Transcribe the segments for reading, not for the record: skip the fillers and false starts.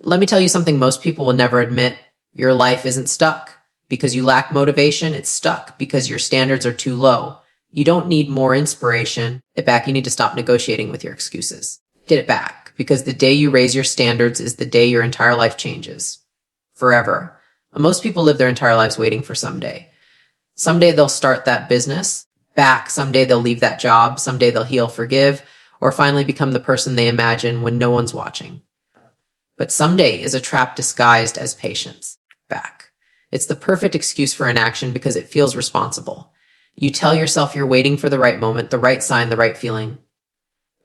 Let me tell you something most people will never admit. Your life isn't stuck because you lack motivation. It's stuck because your standards are too low. You don't need more inspiration. Get it back. You need to stop negotiating with your excuses. Get it back, because the day you raise your standards is the day your entire life changes. Forever. Most people live their entire lives waiting for someday. Someday they'll start that business. Back. Someday they'll leave that job. Someday they'll heal, forgive, or finally become the person they imagine when no one's watching. But someday is a trap disguised as patience. Back. It's the perfect excuse for inaction because it feels responsible. You tell yourself you're waiting for the right moment, the right sign, the right feeling.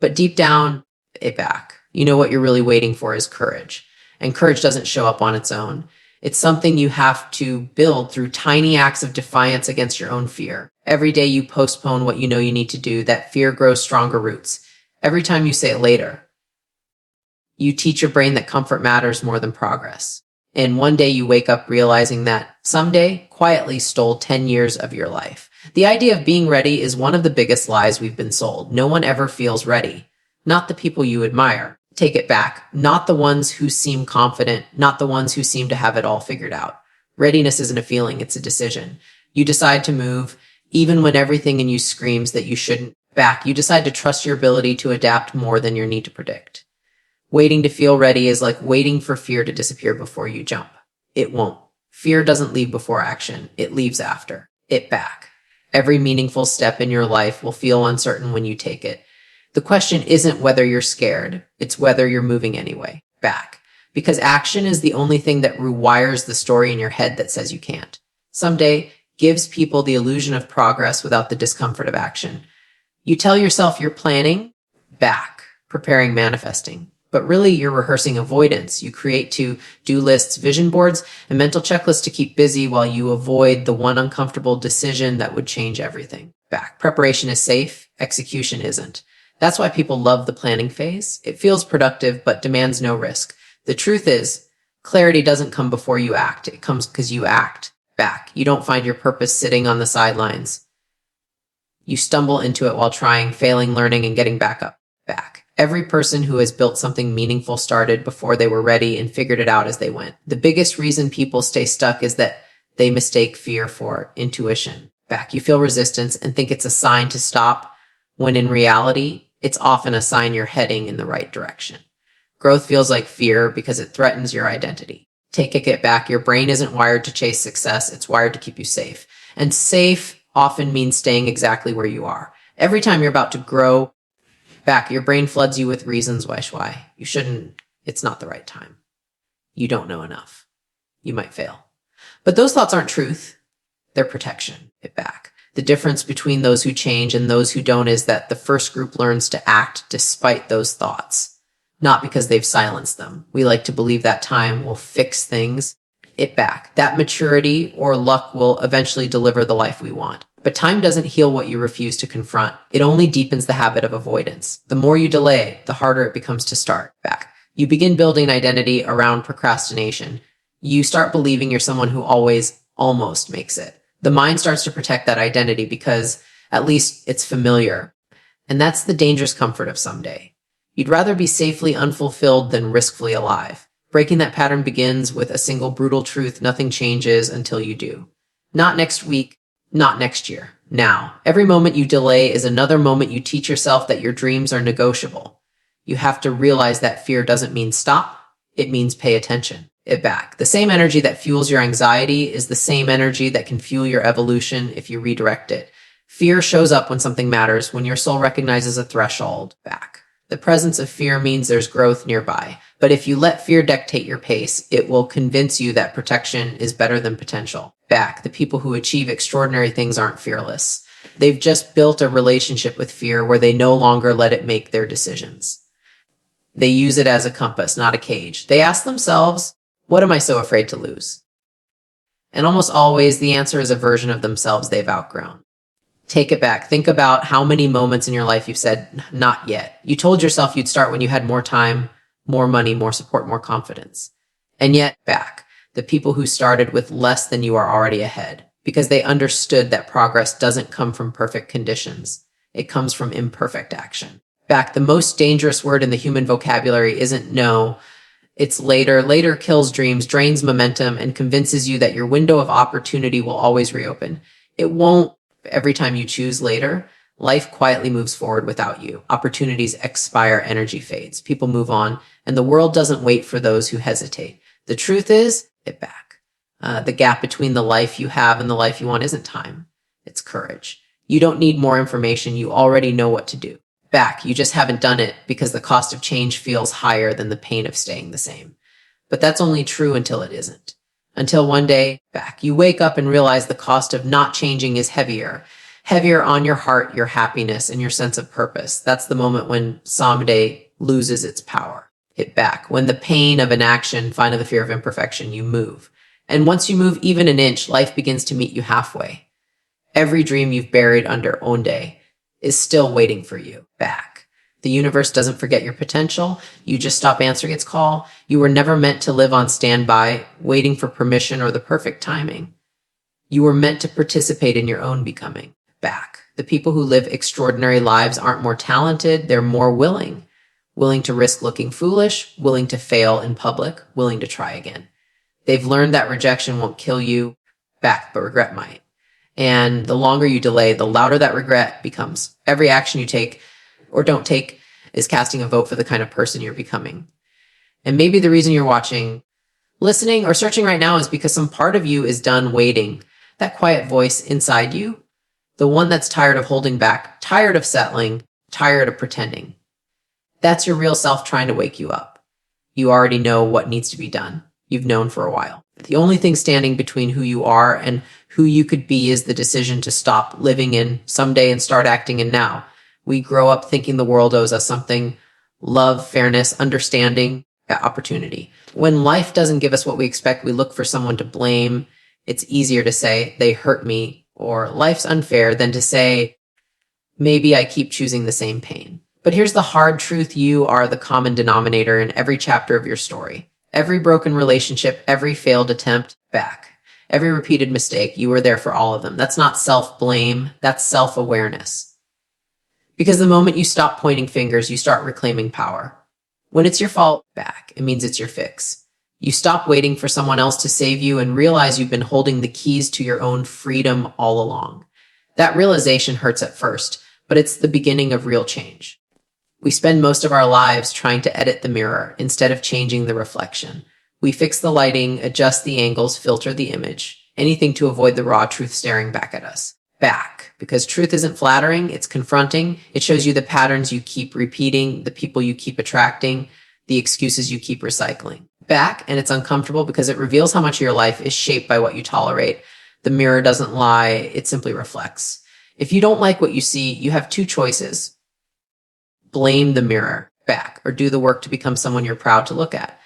But deep down, it back. You know what you're really waiting for is courage. And courage doesn't show up on its own. It's something you have to build through tiny acts of defiance against your own fear. Every day you postpone what you know you need to do, that fear grows stronger roots. Every time you say it later, you teach your brain that comfort matters more than progress. And one day you wake up realizing that someday quietly stole 10 years of your life. The idea of being ready is one of the biggest lies we've been sold. No one ever feels ready. Not the people you admire. Take it back. Not the ones who seem confident, not the ones who seem to have it all figured out. Readiness isn't a feeling, it's a decision. You decide to move, even when everything in you screams that you shouldn't. Back. You decide to trust your ability to adapt more than your need to predict. Waiting to feel ready is like waiting for fear to disappear before you jump. It won't. Fear doesn't leave before action. It leaves after. It back. Every meaningful step in your life will feel uncertain when you take it. The question isn't whether you're scared. It's whether you're moving anyway. Back. Because action is the only thing that rewires the story in your head that says you can't. Someday gives people the illusion of progress without the discomfort of action. You tell yourself you're planning. Back. Preparing, manifesting. But really, you're rehearsing avoidance. You create to-do lists, vision boards, and mental checklists to keep busy while you avoid the one uncomfortable decision that would change everything. Back. Preparation is safe. Execution isn't. That's why people love the planning phase. It feels productive, but demands no risk. The truth is, clarity doesn't come before you act. It comes because you act. Back. You don't find your purpose sitting on the sidelines. You stumble into it while trying, failing, learning, and getting back up. Back. Every person who has built something meaningful started before they were ready and figured it out as they went. The biggest reason people stay stuck is that they mistake fear for intuition. Back. You feel resistance and think it's a sign to stop, when in reality, it's often a sign you're heading in the right direction. Growth feels like fear because it threatens your identity. Take a get back. Your brain isn't wired to chase success. It's wired to keep you safe. And safe often means staying exactly where you are. Every time you're about to grow, back, your brain floods you with reasons why you shouldn't. It's not the right time. You don't know enough. You might fail. But those thoughts aren't truth. They're protection. Get back. The difference between those who change and those who don't is that the first group learns to act despite those thoughts, not because they've silenced them. We like to believe that time will fix things. It back. That maturity or luck will eventually deliver the life we want. But time doesn't heal what you refuse to confront. It only deepens the habit of avoidance. The more you delay, the harder it becomes to start. Back. You begin building identity around procrastination. You start believing you're someone who always almost makes it. The mind starts to protect that identity because at least it's familiar. And that's the dangerous comfort of someday. You'd rather be safely unfulfilled than riskfully alive. Breaking that pattern begins with a single brutal truth: nothing changes until you do. Not next week. Not next year. Now. Every moment you delay is another moment you teach yourself that your dreams are negotiable. You have to realize that fear doesn't mean stop. It means pay attention. It back. The same energy that fuels your anxiety is the same energy that can fuel your evolution if you redirect it. Fear shows up when something matters, when your soul recognizes a threshold. Back. The presence of fear means there's growth nearby. But if you let fear dictate your pace, it will convince you that protection is better than potential. Back. The people who achieve extraordinary things aren't fearless. They've just built a relationship with fear where they no longer let it make their decisions. They use it as a compass, not a cage. They ask themselves, what am I so afraid to lose? And almost always the answer is a version of themselves they've outgrown. Take it back. Think about how many moments in your life you've said, not yet. You told yourself you'd start when you had more time, more money, more support, more confidence. And yet, back. The people who started with less than you are already ahead because they understood that progress doesn't come from perfect conditions. It comes from imperfect action. Back. The most dangerous word in the human vocabulary isn't no. It's later. Later kills dreams, drains momentum, and convinces you that your window of opportunity will always reopen. It won't. Every time you choose later, life quietly moves forward without you. Opportunities expire, energy fades, people move on, and the world doesn't wait for those who hesitate. The truth is, get back. The gap between the life you have and the life you want isn't time. It's courage. You don't need more information. You already know what to do. Back. You just haven't done it because the cost of change feels higher than the pain of staying the same. But that's only true until it isn't. Until one day, back, you wake up and realize the cost of not changing is heavier. Heavier on your heart, your happiness, and your sense of purpose. That's the moment when someday loses its power. Hit back. When the pain of inaction, finally the fear of imperfection, you move. And once you move even an inch, life begins to meet you halfway. Every dream you've buried under Onde is still waiting for you back. The universe doesn't forget your potential. You just stop answering its call. You were never meant to live on standby, waiting for permission or the perfect timing. You were meant to participate in your own becoming back. The people who live extraordinary lives aren't more talented. They're more willing. Willing to risk looking foolish, willing to fail in public, willing to try again. They've learned that rejection won't kill you back, but regret might. And the longer you delay, the louder that regret becomes. Every action you take or don't take is casting a vote for the kind of person you're becoming. And maybe the reason you're watching, listening, or searching right now is because some part of you is done waiting. That quiet voice inside you, the one that's tired of holding back, tired of settling, tired of pretending. That's your real self trying to wake you up. You already know what needs to be done. You've known for a while. The only thing standing between who you are and who you could be is the decision to stop living in someday and start acting in now. We grow up thinking the world owes us something: love, fairness, understanding, opportunity. When life doesn't give us what we expect, we look for someone to blame. It's easier to say, they hurt me, or life's unfair, than to say, maybe I keep choosing the same pain. But here's the hard truth: you are the common denominator in every chapter of your story. Every broken relationship, every failed attempt, back. Every repeated mistake, you were there for all of them. That's not self-blame, that's self-awareness. Because the moment you stop pointing fingers, you start reclaiming power. When it's your fault, back, it means it's your fix. You stop waiting for someone else to save you and realize you've been holding the keys to your own freedom all along. That realization hurts at first, but it's the beginning of real change. We spend most of our lives trying to edit the mirror instead of changing the reflection. We fix the lighting, adjust the angles, filter the image, anything to avoid the raw truth staring back at us. Back, because truth isn't flattering, it's confronting. It shows you the patterns you keep repeating, the people you keep attracting, the excuses you keep recycling. Back, and it's uncomfortable because it reveals how much of your life is shaped by what you tolerate. The mirror doesn't lie, it simply reflects. If you don't like what you see, you have two choices. Blame the mirror, back, or do the work to become someone you're proud to look at.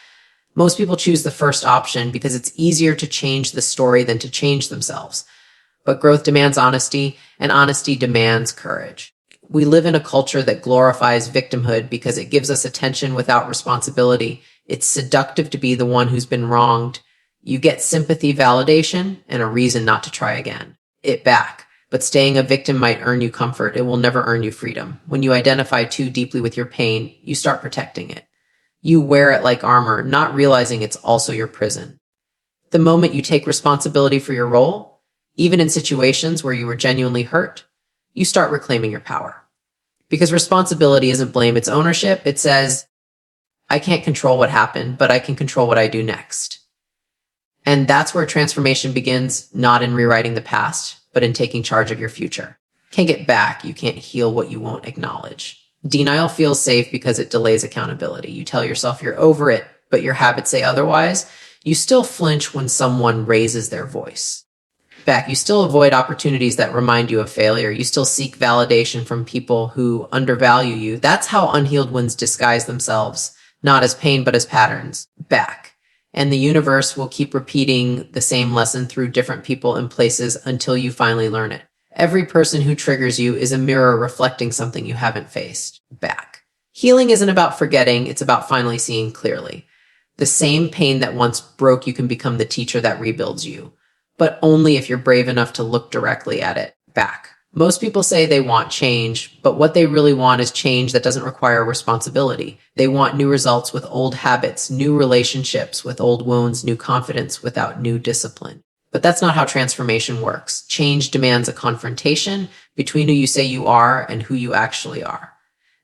Most people choose the first option because it's easier to change the story than to change themselves. But growth demands honesty, and honesty demands courage. We live in a culture that glorifies victimhood because it gives us attention without responsibility. It's seductive to be the one who's been wronged. You get sympathy, validation, and a reason not to try again. It back. But staying a victim might earn you comfort. It will never earn you freedom. When you identify too deeply with your pain, you start protecting it. You wear it like armor, not realizing it's also your prison. The moment you take responsibility for your role, even in situations where you were genuinely hurt, you start reclaiming your power. Because responsibility isn't blame, it's ownership. It says, I can't control what happened, but I can control what I do next. And that's where transformation begins, not in rewriting the past, but in taking charge of your future. Can't get back, you can't heal what you won't acknowledge. Denial feels safe because it delays accountability. You tell yourself you're over it, but your habits say otherwise. You still flinch when someone raises their voice. Back, you still avoid opportunities that remind you of failure. You still seek validation from people who undervalue you. That's how unhealed wounds disguise themselves, not as pain, but as patterns. Back. And the universe will keep repeating the same lesson through different people and places until you finally learn it. Every person who triggers you is a mirror reflecting something you haven't faced. Back. Healing isn't about forgetting, it's about finally seeing clearly. The same pain that once broke you can become the teacher that rebuilds you, but only if you're brave enough to look directly at it. Back. Most people say they want change, but what they really want is change that doesn't require responsibility. They want new results with old habits, new relationships with old wounds, new confidence without new discipline. But that's not how transformation works. Change demands a confrontation between who you say you are and who you actually are.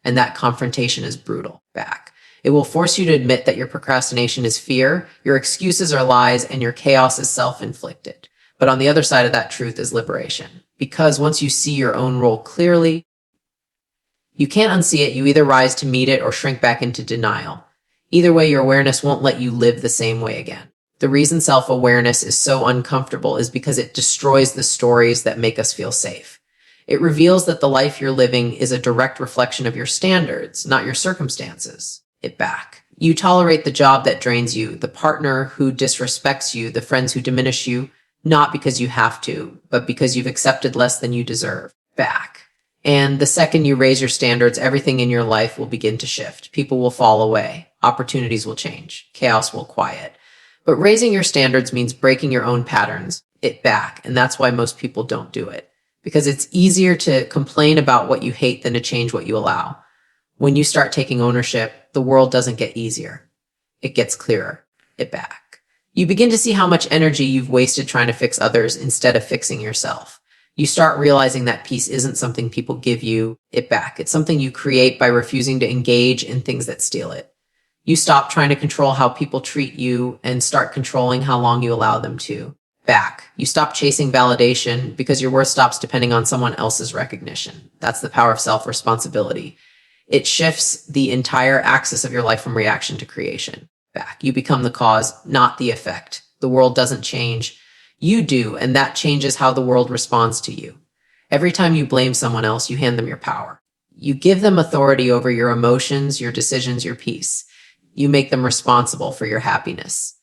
And that confrontation is brutal. Back. It will force you to admit that your procrastination is fear, your excuses are lies, and your chaos is self-inflicted. But on the other side of that truth is liberation. Because once you see your own role clearly, you can't unsee it. You either rise to meet it or shrink back into denial. Either way, your awareness won't let you live the same way again. The reason self-awareness is so uncomfortable is because it destroys the stories that make us feel safe. It reveals that the life you're living is a direct reflection of your standards, not your circumstances. It back. You tolerate the job that drains you, the partner who disrespects you, the friends who diminish you, not because you have to, but because you've accepted less than you deserve. Back. And the second you raise your standards, everything in your life will begin to shift. People will fall away. Opportunities will change. Chaos will quiet. But raising your standards means breaking your own patterns. It back. And that's why most people don't do it. Because it's easier to complain about what you hate than to change what you allow. When you start taking ownership, the world doesn't get easier. It gets clearer. It back. You begin to see how much energy you've wasted trying to fix others instead of fixing yourself. You start realizing that peace isn't something people give you. It back. It's something you create by refusing to engage in things that steal it. You stop trying to control how people treat you and start controlling how long you allow them to. Back. You stop chasing validation because your worth stops depending on someone else's recognition. That's the power of self-responsibility. It shifts the entire axis of your life from reaction to creation. Back. You become the cause, not the effect. The world doesn't change. You do, and that changes how the world responds to you. Every time you blame someone else, you hand them your power. You give them authority over your emotions, your decisions, your peace. You make them responsible for your happiness.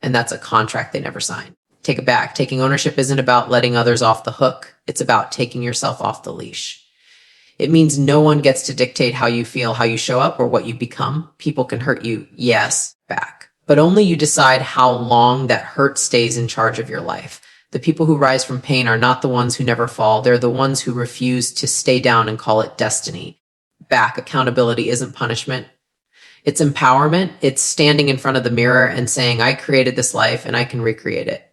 And that's a contract they never sign. Take it back. Taking ownership isn't about letting others off the hook. It's about taking yourself off the leash. It means no one gets to dictate how you feel, how you show up, or what you become. People can hurt you, yes, back. But only you decide how long that hurt stays in charge of your life. The people who rise from pain are not the ones who never fall. They're the ones who refuse to stay down and call it destiny. Back. Accountability isn't punishment. It's empowerment. It's standing in front of the mirror and saying, I created this life and I can recreate it.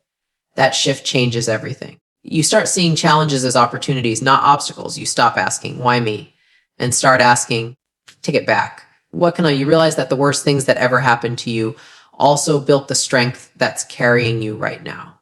That shift changes everything. You start seeing challenges as opportunities, not obstacles. You stop asking, why me? And start asking, take it back. What can I? You realize that the worst things that ever happened to you also built the strength that's carrying you right now.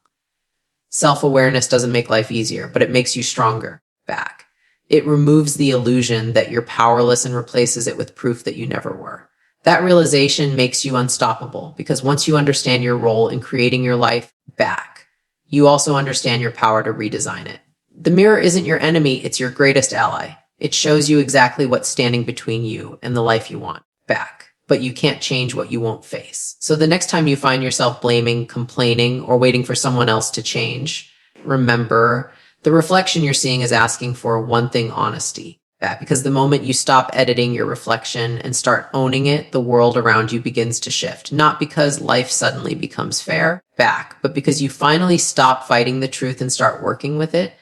Self-awareness doesn't make life easier, but it makes you stronger. Back. It removes the illusion that you're powerless and replaces it with proof that you never were. That realization makes you unstoppable because once you understand your role in creating your life, back, you also understand your power to redesign it. The mirror isn't your enemy, it's your greatest ally. It shows you exactly what's standing between you and the life you want. Back. But you can't change what you won't face. So the next time you find yourself blaming, complaining, or waiting for someone else to change, remember, the reflection you're seeing is asking for one thing: honesty. That because the moment you stop editing your reflection and start owning it, the world around you begins to shift. Not because life suddenly becomes fair, back, but because you finally stop fighting the truth and start working with it.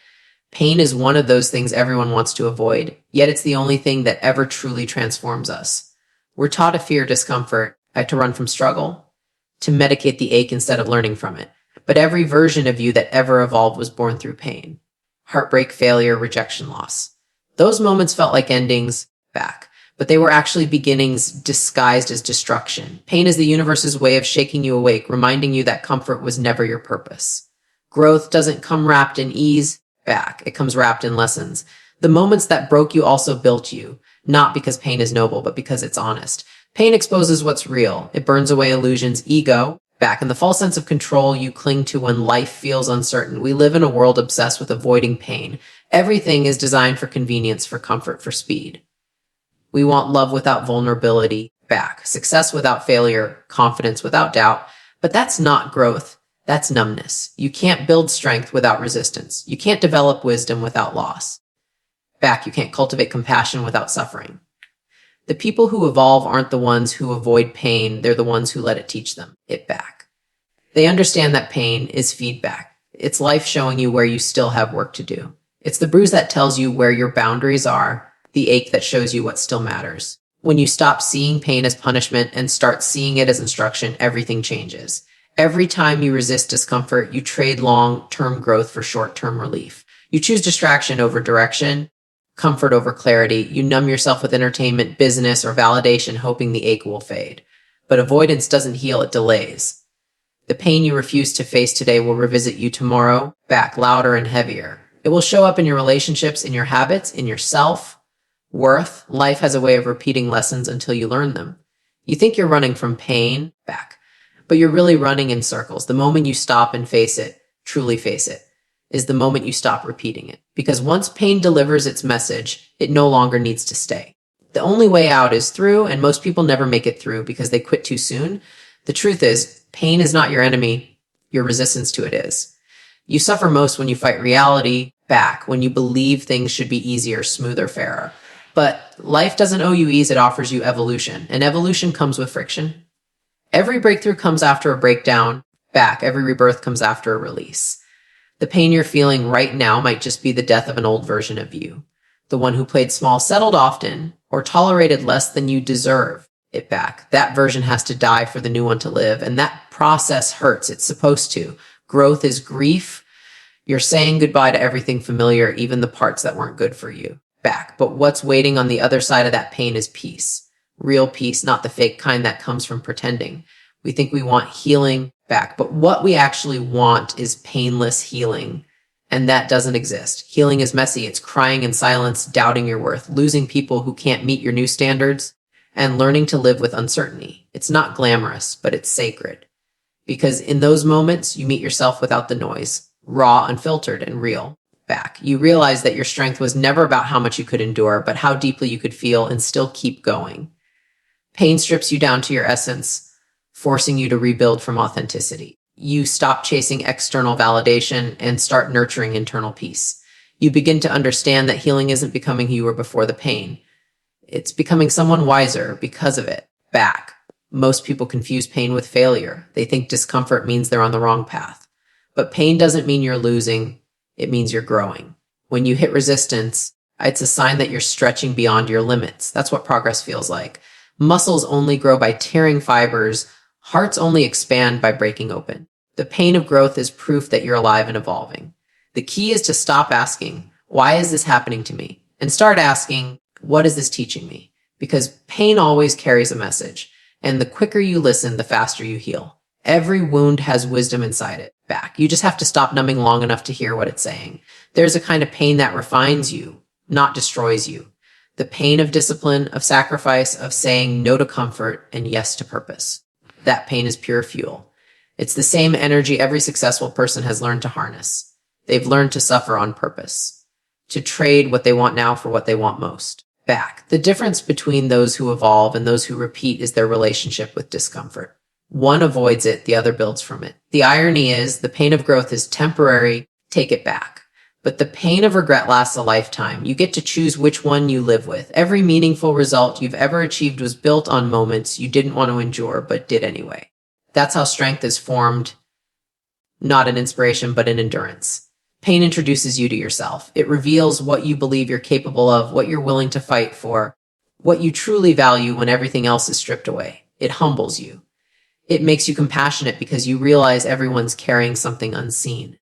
Pain is one of those things everyone wants to avoid, yet it's the only thing that ever truly transforms us. We're taught to fear discomfort, to run from struggle, to medicate the ache instead of learning from it. But every version of you that ever evolved was born through pain. Heartbreak, failure, rejection, loss. Those moments felt like endings, back, but they were actually beginnings disguised as destruction. Pain is the universe's way of shaking you awake, reminding you that comfort was never your purpose. Growth doesn't come wrapped in ease, back. It comes wrapped in lessons. The moments that broke you also built you, not because pain is noble, but because it's honest. Pain exposes what's real. It burns away illusions, ego, back, and the false sense of control you cling to when life feels uncertain. We live in a world obsessed with avoiding pain. Everything is designed for convenience, for comfort, for speed. We want love without vulnerability, back. Success without failure, confidence without doubt. But that's not growth. That's numbness. You can't build strength without resistance. You can't develop wisdom without loss. Back, you can't cultivate compassion without suffering. The people who evolve aren't the ones who avoid pain. They're the ones who let it teach them. It back. They understand that pain is feedback. It's life showing you where you still have work to do. It's the bruise that tells you where your boundaries are, the ache that shows you what still matters. When you stop seeing pain as punishment and start seeing it as instruction, everything changes. Every time you resist discomfort, you trade long-term growth for short-term relief. You choose distraction over direction, comfort over clarity. You numb yourself with entertainment, business, or validation, hoping the ache will fade. But avoidance doesn't heal, it delays. The pain you refuse to face today will revisit you tomorrow, back louder and heavier. It will show up in your relationships, in your habits, in your self-worth. Life has a way of repeating lessons until you learn them. You think you're running from pain, back, but you're really running in circles. The moment you stop and face it, truly face it, is the moment you stop repeating it. Because once pain delivers its message, it no longer needs to stay. The only way out is through, and most people never make it through because they quit too soon. The truth is, pain is not your enemy. Your resistance to it is. You suffer most when you fight reality back, when you believe things should be easier, smoother, fairer. But life doesn't owe you ease, it offers you evolution. And evolution comes with friction. Every breakthrough comes after a breakdown back. Every rebirth comes after a release. The pain you're feeling right now might just be the death of an old version of you. The one who played small, settled often, or tolerated less than you deserve it back. That version has to die for the new one to live. And that process hurts. It's supposed to. Growth is grief. You're saying goodbye to everything familiar, even the parts that weren't good for you back. But what's waiting on the other side of that pain is peace. Real peace, not the fake kind that comes from pretending. We think we want healing back, but what we actually want is painless healing. And that doesn't exist. Healing is messy. It's crying in silence, doubting your worth, losing people who can't meet your new standards, and learning to live with uncertainty. It's not glamorous, but it's sacred. Because in those moments, you meet yourself without the noise, raw, unfiltered, and real back. You realize that your strength was never about how much you could endure, but how deeply you could feel and still keep going. Pain strips you down to your essence, forcing you to rebuild from authenticity. You stop chasing external validation and start nurturing internal peace. You begin to understand that healing isn't becoming who you were before the pain. It's becoming someone wiser because of it. Back. Most people confuse pain with failure. They think discomfort means they're on the wrong path. But pain doesn't mean you're losing. It means you're growing. When you hit resistance, it's a sign that you're stretching beyond your limits. That's what progress feels like. Muscles only grow by tearing fibers. Hearts only expand by breaking open. The pain of growth is proof that you're alive and evolving. The key is to stop asking, why is this happening to me? And start asking, what is this teaching me? Because pain always carries a message. And the quicker you listen, the faster you heal. Every wound has wisdom inside it back. You just have to stop numbing long enough to hear what it's saying. There's a kind of pain that refines you, not destroys you. The pain of discipline, of sacrifice, of saying no to comfort and yes to purpose. That pain is pure fuel. It's the same energy every successful person has learned to harness. They've learned to suffer on purpose, to trade what they want now for what they want most. Back. The difference between those who evolve and those who repeat is their relationship with discomfort. One avoids it, the other builds from it. The irony is the pain of growth is temporary, take it back. But the pain of regret lasts a lifetime. You get to choose which one you live with. Every meaningful result you've ever achieved was built on moments you didn't want to endure, but did anyway. That's how strength is formed, not an inspiration, but an endurance. Pain introduces you to yourself. It reveals what you believe you're capable of, what you're willing to fight for, what you truly value when everything else is stripped away. It humbles you. It makes you compassionate because you realize everyone's carrying something unseen.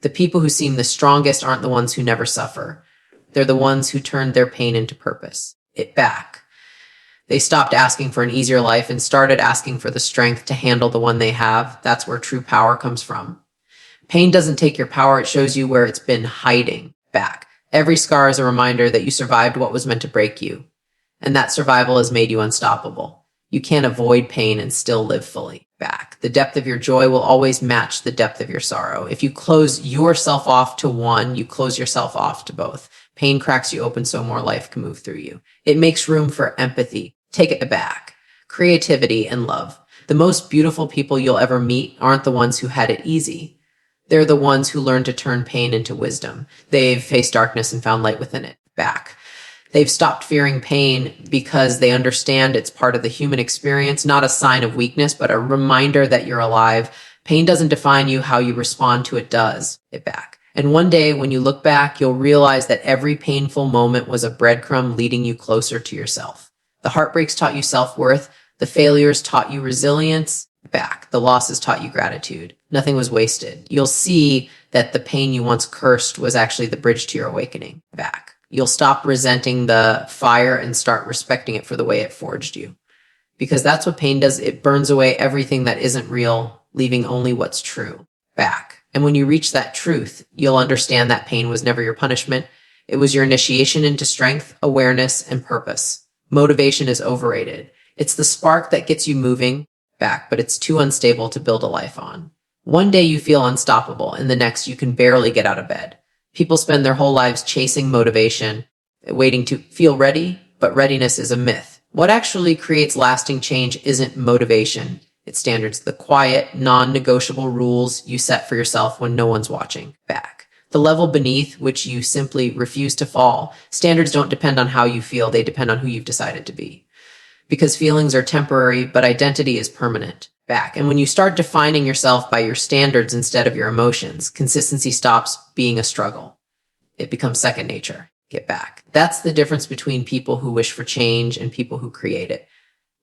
The people who seem the strongest aren't the ones who never suffer. They're the ones who turned their pain into purpose. It back. They stopped asking for an easier life and started asking for the strength to handle the one they have. That's where true power comes from. Pain doesn't take your power, it shows you where it's been hiding back. Every scar is a reminder that you survived what was meant to break you. And that survival has made you unstoppable. You can't avoid pain and still live fully back. The depth of your joy will always match the depth of your sorrow. If you close yourself off to one, you close yourself off to both. Pain cracks you open so more life can move through you. It makes room for empathy. Take it back. Creativity and love. The most beautiful people you'll ever meet aren't the ones who had it easy. They're the ones who learned to turn pain into wisdom. They've faced darkness and found light within it back. They've stopped fearing pain because they understand it's part of the human experience, not a sign of weakness, but a reminder that you're alive. Pain doesn't define you, how you respond to it does. It back. And one day when you look back, you'll realize that every painful moment was a breadcrumb leading you closer to yourself. The heartbreaks taught you self-worth. The failures taught you resilience. Back. The losses taught you gratitude. Nothing was wasted. You'll see that the pain you once cursed was actually the bridge to your awakening. Back. You'll stop resenting the fire and start respecting it for the way it forged you. Because that's what pain does. It burns away everything that isn't real, leaving only what's true. Back. And when you reach that truth, you'll understand that pain was never your punishment. It was your initiation into strength, awareness, and purpose. Motivation is overrated. It's the spark that gets you moving back, but it's too unstable to build a life on. One day you feel unstoppable, and the next you can barely get out of bed. People spend their whole lives chasing motivation, waiting to feel ready, but readiness is a myth. What actually creates lasting change isn't motivation. It's standards, the quiet, non-negotiable rules you set for yourself when no one's watching. Back. The level beneath which you simply refuse to fall. Standards don't depend on how you feel, they depend on who you've decided to be. Because feelings are temporary, but identity is permanent. Back. And when you start defining yourself by your standards instead of your emotions, consistency stops being a struggle. It becomes second nature. Get back. That's the difference between people who wish for change and people who create it.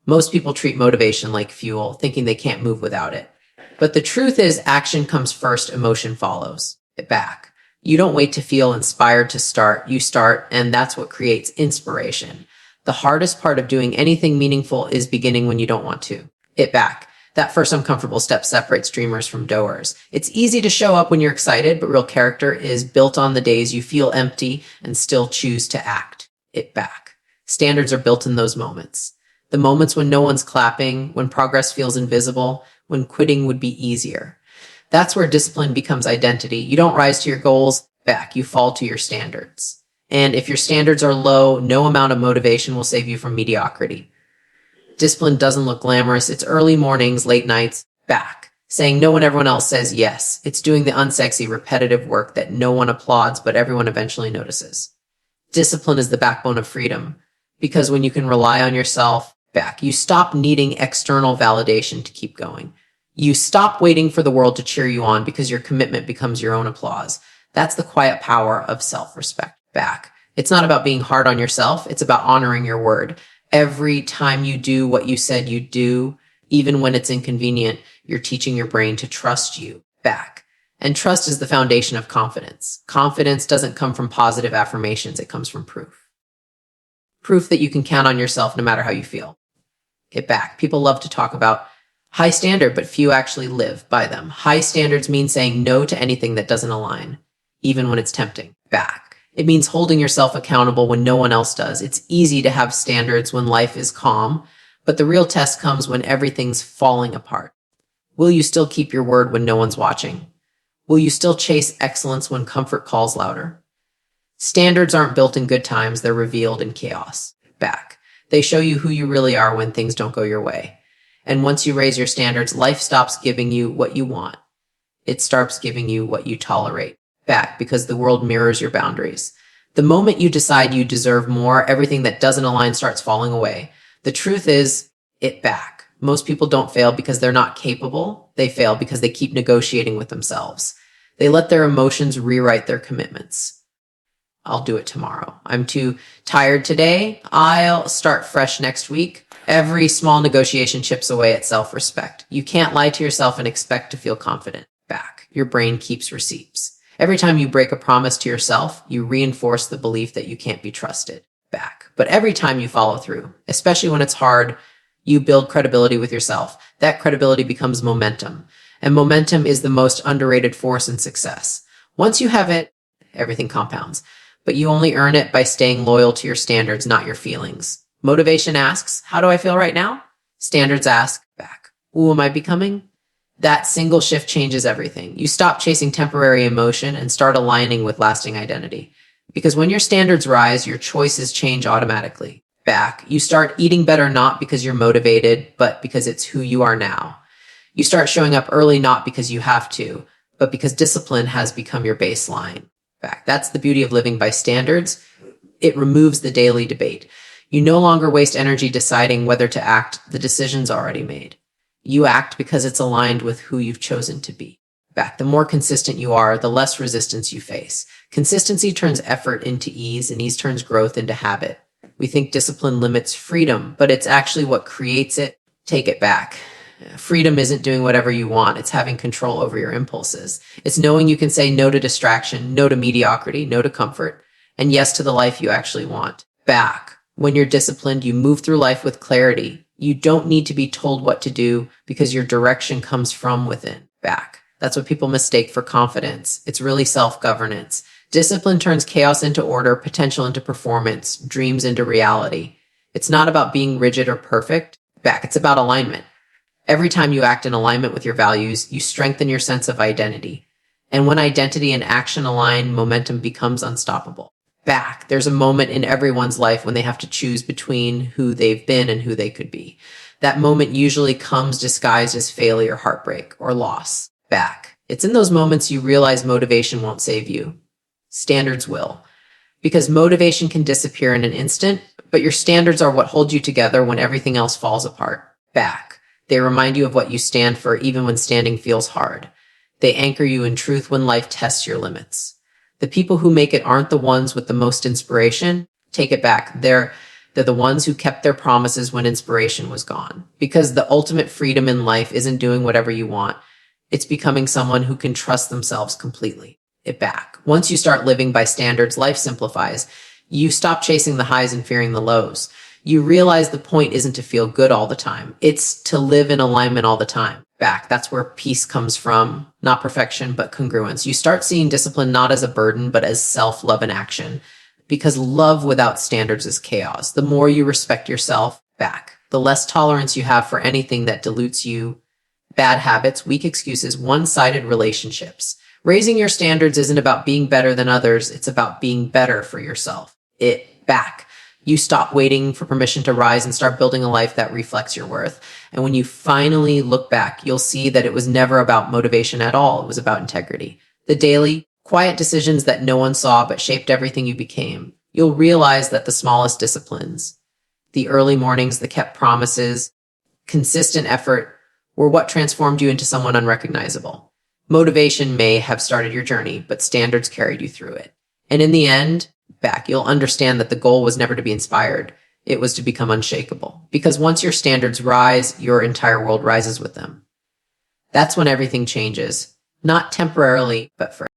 Most people treat motivation like fuel, thinking they can't move without it. But the truth is, action comes first, emotion follows. Get back. You don't wait to feel inspired to start. You start, and that's what creates inspiration. The hardest part of doing anything meaningful is beginning when you don't want to. Get back. That first uncomfortable step separates dreamers from doers. It's easy to show up when you're excited, but real character is built on the days you feel empty and still choose to act. It back. Standards are built in those moments. The moments when no one's clapping, when progress feels invisible, when quitting would be easier. That's where discipline becomes identity. You don't rise to your goals, back. You fall to your standards. And if your standards are low, no amount of motivation will save you from mediocrity. Discipline doesn't look glamorous. It's early mornings, late nights, back. Saying no when everyone else says yes. It's doing the unsexy, repetitive work that no one applauds, but everyone eventually notices. Discipline is the backbone of freedom. Because when you can rely on yourself, back, you stop needing external validation to keep going. You stop waiting for the world to cheer you on because your commitment becomes your own applause. That's the quiet power of self-respect. Back. It's not about being hard on yourself. It's about honoring your word. Every time you do what you said you'd do, even when it's inconvenient, you're teaching your brain to trust you. Back. And trust is the foundation of confidence. Confidence doesn't come from positive affirmations. It comes from proof. Proof that you can count on yourself no matter how you feel. Get back. People love to talk about high standard, but few actually live by them. High standards mean saying no to anything that doesn't align, even when it's tempting. Back. It means holding yourself accountable when no one else does. It's easy to have standards when life is calm, but the real test comes when everything's falling apart. Will you still keep your word when no one's watching? Will you still chase excellence when comfort calls louder? Standards aren't built in good times, they're revealed in chaos. Back. They show you who you really are when things don't go your way. And once you raise your standards, life stops giving you what you want. It starts giving you what you tolerate. Back, because the world mirrors your boundaries. The moment you decide you deserve more, everything that doesn't align starts falling away. The truth is, it back. Most people don't fail because they're not capable. They fail because they keep negotiating with themselves. They let their emotions rewrite their commitments. I'll do it tomorrow. I'm too tired today. I'll start fresh next week. Every small negotiation chips away at self-respect. You can't lie to yourself and expect to feel confident. Back. Your brain keeps receipts. Every time you break a promise to yourself, you reinforce the belief that you can't be trusted. Back. But every time you follow through, especially when it's hard, you build credibility with yourself. That credibility becomes momentum. And momentum is the most underrated force in success. Once you have it, everything compounds. But you only earn it by staying loyal to your standards, not your feelings. Motivation asks, how do I feel right now? Standards ask, back. Who am I becoming? That single shift changes everything. You stop chasing temporary emotion and start aligning with lasting identity. Because when your standards rise, your choices change automatically. Back. You start eating better not because you're motivated, but because it's who you are now. You start showing up early not because you have to, but because discipline has become your baseline. Back. That's the beauty of living by standards. It removes the daily debate. You no longer waste energy deciding whether to act. The decision's already made. You act because it's aligned with who you've chosen to be. Back. The more consistent you are, the less resistance you face. Consistency turns effort into ease, and ease turns growth into habit. We think discipline limits freedom, but it's actually what creates it. Take it back. Freedom isn't doing whatever you want. It's having control over your impulses. It's knowing you can say no to distraction, no to mediocrity, no to comfort, and yes to the life you actually want. Back. When you're disciplined, you move through life with clarity. You don't need to be told what to do because your direction comes from within. Back. That's what people mistake for confidence. It's really self-governance. Discipline turns chaos into order, potential into performance, dreams into reality. It's not about being rigid or perfect. Back. It's about alignment. Every time you act in alignment with your values, you strengthen your sense of identity. And when identity and action align, momentum becomes unstoppable. Back. There's a moment in everyone's life when they have to choose between who they've been and who they could be. That moment usually comes disguised as failure, heartbreak, or loss. Back. It's in those moments you realize motivation won't save you. Standards will. Because motivation can disappear in an instant, but your standards are what hold you together when everything else falls apart. Back. They remind you of what you stand for even when standing feels hard. They anchor you in truth when life tests your limits. The people who make it aren't the ones with the most inspiration. Take it back. They're the ones who kept their promises when inspiration was gone. Because the ultimate freedom in life isn't doing whatever you want. It's becoming someone who can trust themselves completely. It back. Once you start living by standards, life simplifies. You stop chasing the highs and fearing the lows. You realize the point isn't to feel good all the time. It's to live in alignment all the time. Back. That's where peace comes from. Not perfection, but congruence. You start seeing discipline not as a burden, but as self-love in action. Because love without standards is chaos. The more you respect yourself, back, the less tolerance you have for anything that dilutes you. Bad habits, weak excuses, one-sided relationships. Raising your standards isn't about being better than others. It's about being better for yourself. It back. You stop waiting for permission to rise and start building a life that reflects your worth. And when you finally look back, you'll see that it was never about motivation at all. It was about integrity. The daily, quiet decisions that no one saw but shaped everything you became. You'll realize that the smallest disciplines, the early mornings, the kept promises, consistent effort were what transformed you into someone unrecognizable. Motivation may have started your journey, but standards carried you through it. And in the end, back, you'll understand that the goal was never to be inspired. It was to become unshakable. Because once your standards rise, your entire world rises with them. That's when everything changes. Not temporarily, but forever.